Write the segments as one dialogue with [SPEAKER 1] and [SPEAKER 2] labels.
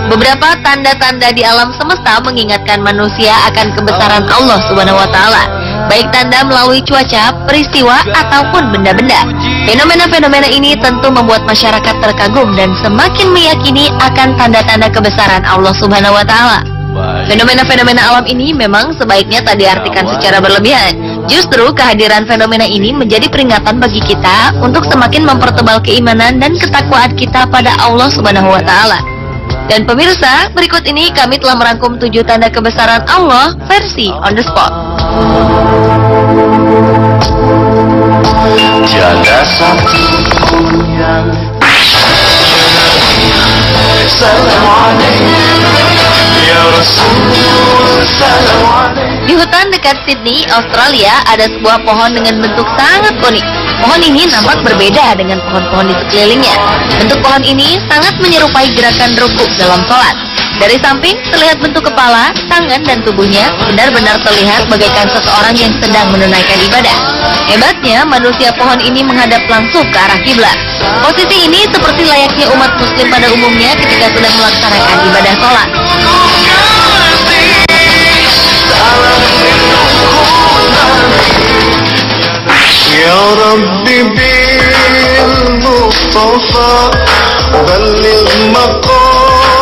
[SPEAKER 1] Beberapa tanda-tanda di alam semesta mengingatkan manusia akan kebesaran Allah Subhanahu wa taala, baik tanda melalui cuaca, peristiwa ataupun benda-benda. Fenomena-fenomena ini tentu membuat masyarakat terkagum dan semakin meyakini akan tanda-tanda kebesaran Allah Subhanahu wa taala. Fenomena-fenomena alam ini memang sebaiknya tak diartikan secara berlebihan. Justru kehadiran fenomena ini menjadi peringatan bagi kita untuk semakin mempertebal keimanan dan ketakwaan kita pada Allah Subhanahu wa taala. Dan pemirsa, berikut ini kami telah merangkum 7 tanda kebesaran Allah versi on the spot.
[SPEAKER 2] Tiada satu yang
[SPEAKER 1] Di hutan dekat Sydney, Australia, ada sebuah pohon dengan bentuk sangat unik. Pohon ini nampak berbeda dengan pohon-pohon di sekelilingnya. Bentuk pohon ini sangat menyerupai gerakan rukuk dalam sholat. Dari samping terlihat bentuk kepala, tangan, dan tubuhnya benar-benar terlihat bagaikan seseorang yang sedang menunaikan ibadah. Hebatnya, manusia pohon ini menghadap langsung ke arah kiblat. Posisi ini seperti layaknya umat muslim pada umumnya ketika sedang melaksanakan ibadah sholat.
[SPEAKER 2] Ya Rabbi bil Mustafa balligh maqam.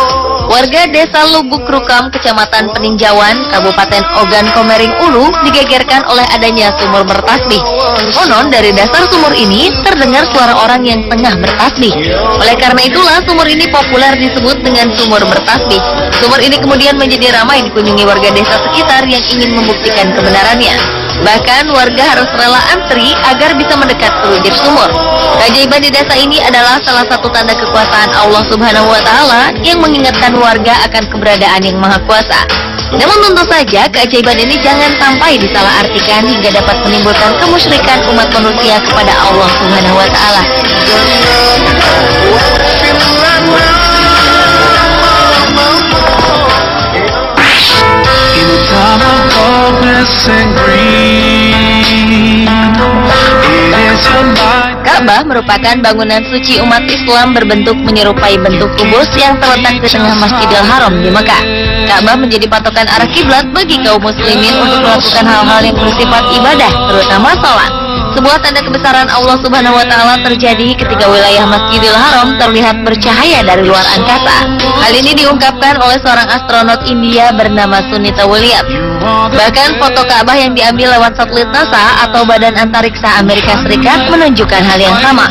[SPEAKER 1] Warga desa Lubuk Rukam, Kecamatan Peninjauan, Kabupaten Ogan Komering Ulu digegerkan oleh adanya sumur bertasbih. Konon dari dasar sumur ini terdengar suara orang yang tengah bertasbih. Oleh karena itulah sumur ini populer disebut dengan sumur bertasbih. Sumur ini kemudian menjadi ramai dikunjungi warga desa sekitar yang ingin membuktikan kebenarannya. Bahkan warga harus rela antri agar bisa mendekat ke ujung sumur. Keajaiban di desa ini adalah salah satu tanda kekuasaan Allah Subhanahu wa taala yang mengingatkan warga akan keberadaan yang Maha Kuasa. Namun tentu saja keajaiban ini jangan sampai disalahartikan hingga dapat menimbulkan kemusyrikan umat manusia kepada Allah Subhanahu wa taala. Ka'bah merupakan bangunan suci umat Islam berbentuk menyerupai bentuk kubus yang terletak di tengah Masjidil Haram di Mekah. Ka'bah menjadi patokan arah kiblat bagi kaum muslimin untuk melakukan hal-hal yang bersifat ibadah, terutama sholat. Sebuah tanda kebesaran Allah Subhanahu wa taala terjadi ketika wilayah Masjidil Haram terlihat bercahaya dari luar angkasa. Hal ini diungkapkan oleh seorang astronot India bernama Sunita Williams. Bahkan foto Ka'bah yang diambil lewat satelit NASA atau Badan Antariksa Amerika Serikat menunjukkan hal yang sama.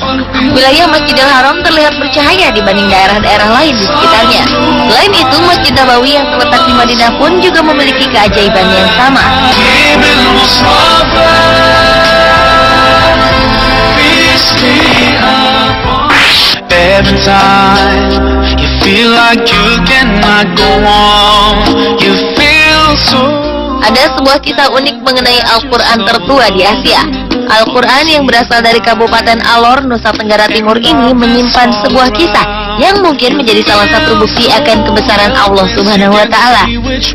[SPEAKER 1] Wilayah Masjidil Haram terlihat bercahaya dibanding daerah-daerah lain di sekitarnya. Selain itu, Masjid Nabawi yang terletak di Madinah pun juga memiliki keajaiban yang sama.
[SPEAKER 2] Every time you feel like you cannot go on, you feel so.
[SPEAKER 1] Ada sebuah kisah unik mengenai Al-Quran tertua di Asia. Al-Quran yang berasal dari Kabupaten Alor, Nusa Tenggara Timur ini menyimpan sebuah kisah yang mungkin menjadi salah satu bukti akan kebesaran Allah Subhanahu wa taala.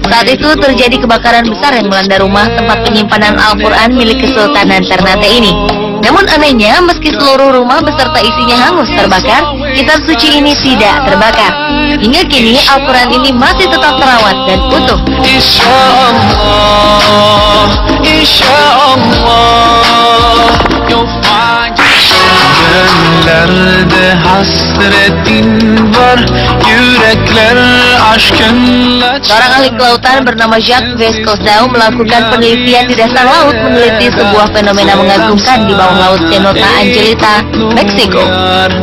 [SPEAKER 1] Saat itu terjadi kebakaran besar yang melanda rumah tempat penyimpanan Al-Quran milik Kesultanan Ternate ini. Namun anehnya, meski seluruh rumah beserta isinya hangus terbakar, kitab suci ini tidak terbakar. Hingga kini Al-Quran ini masih tetap terawat dan utuh.
[SPEAKER 2] Insyaallah, you'll find gönüllerde hasretin var, yürekler aşkınla.
[SPEAKER 1] Seorang ahli kelautan bernama Jacques Voscoso melakukan penelitian di dasar laut meneliti sebuah fenomena mengagumkan di bawah laut Cenote Angelita, Meksiko.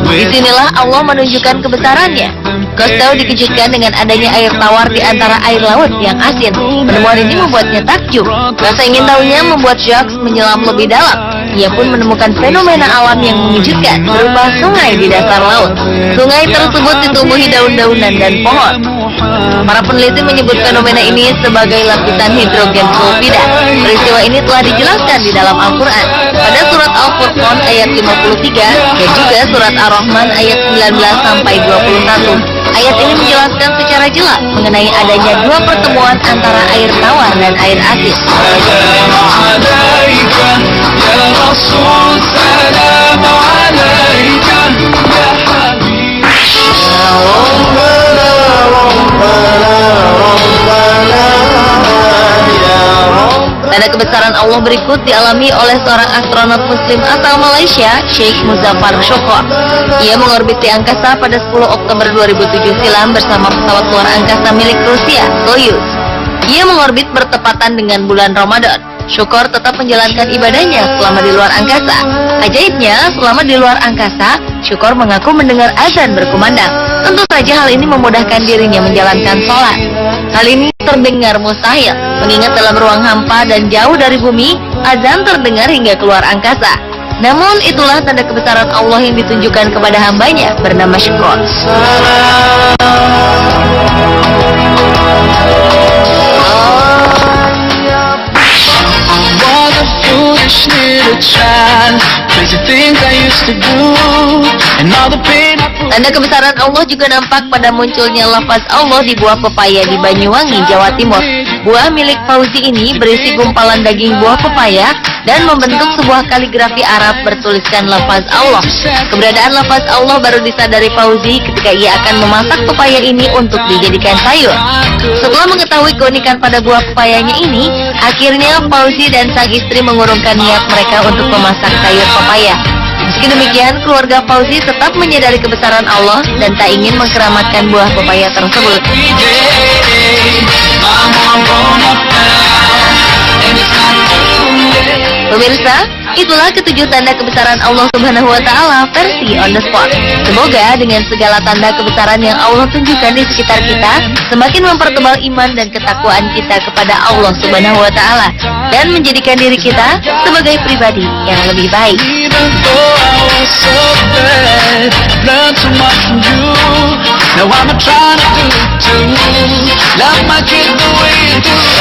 [SPEAKER 1] Disinilah Allah menunjukkan kebesarannya. Cousteau dikejutkan dengan adanya air tawar di antara air laut yang asin. Penemuan ini membuatnya takjub. Rasa ingin tahunya membuat Jacques menyelam lebih dalam. Ia pun menemukan fenomena alam yang mengejutkan berupa sungai di dasar laut. Sungai tersebut ditumbuhi daun-daunan dan pohon. Para peneliti menyebut fenomena ini sebagai lapisan hidrogen sulfida. Peristiwa ini telah dijelaskan di dalam Al-Quran pada surat Al-Furqan ayat 53 dan juga surat Ar-Rahman ayat 19 sampai 21. Ayat ini menjelaskan secara jelas mengenai adanya dua pertemuan antara air tawar dan air asin.
[SPEAKER 2] Ya Rasul, salam alaika.
[SPEAKER 1] Tanda kebesaran Allah berikut dialami oleh seorang astronot muslim asal Malaysia, Sheikh Muzaffar Shukor. Ia mengorbiti angkasa pada 10 Oktober 2007 silam bersama pesawat luar angkasa milik Rusia, Soyuz. Ia mengorbit bertepatan dengan bulan Ramadan. Shukor tetap menjalankan ibadahnya selama di luar angkasa. Ajaibnya, selama di luar angkasa, Shukor mengaku mendengar azan berkumandang. Tentu saja hal ini memudahkan dirinya menjalankan sholat. Hal ini terdengar mustahil, mengingat dalam ruang hampa dan jauh dari bumi, azan terdengar hingga keluar angkasa. Namun itulah tanda kebesaran Allah yang ditunjukkan kepada hambanya bernama Shukor. Tanda kebesaran Allah juga nampak pada munculnya lafaz Allah di buah pepaya di Banyuwangi, Jawa Timur. Buah milik Fauzi ini berisi gumpalan daging buah pepaya dan membentuk sebuah kaligrafi Arab bertuliskan lafaz Allah. Keberadaan lafaz Allah baru disadari Fauzi ketika ia akan memasak pepaya ini untuk dijadikan sayur. Setelah mengetahui keunikan pada buah pepayanya ini, akhirnya Fauzi dan sang istri mengurungkan niat mereka untuk memasak sayur pepaya. Meski demikian, keluarga Fauzi tetap menyadari kebesaran Allah dan tak ingin mengkeramatkan buah pepaya tersebut. Pemirsa, itulah ketujuh tanda kebesaran Allah Subhanahu wa Ta'ala versi on the spot. Semoga dengan segala tanda kebesaran yang Allah tunjukkan di sekitar kita, semakin mempertebal iman dan ketakwaan kita kepada Allah Subhanahu wa Ta'ala dan menjadikan diri kita sebagai pribadi yang lebih baik. Now I'm trying to do love my kids the way you do.